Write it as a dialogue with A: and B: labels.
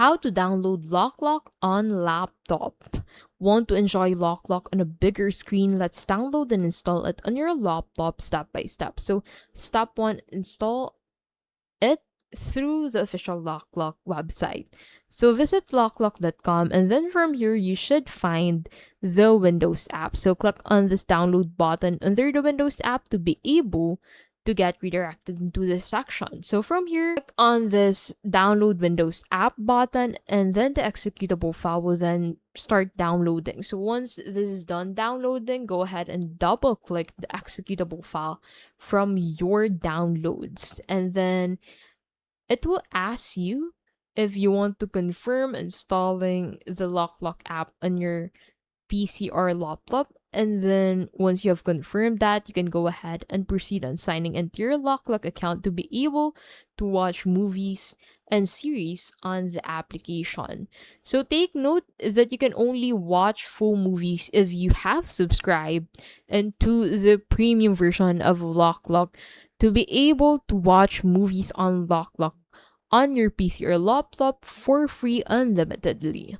A: How to download Loklok on laptop. Want to enjoy Loklok on a bigger screen? Let's download and install it on your laptop step by step. So, step one, install it through the official Loklok website. So, visit loklok.com, and then from here, you should find the Windows app. So, click on this download button under the Windows app to be able to get redirected into this section. So from here, click on this download Windows app button, and then the executable file will then start downloading. So once this is done downloading, go ahead and double click the executable file from your downloads, and then it will ask you if you want to confirm installing the Loklok app on your PC or laptop. And then once you have confirmed that, you can go ahead and proceed on signing into your Loklok account to be able to watch movies and series on the application. So take note that you can only watch full movies if you have subscribed into the premium version of Loklok to be able to watch movies on Loklok on your PC or laptop for free unlimitedly.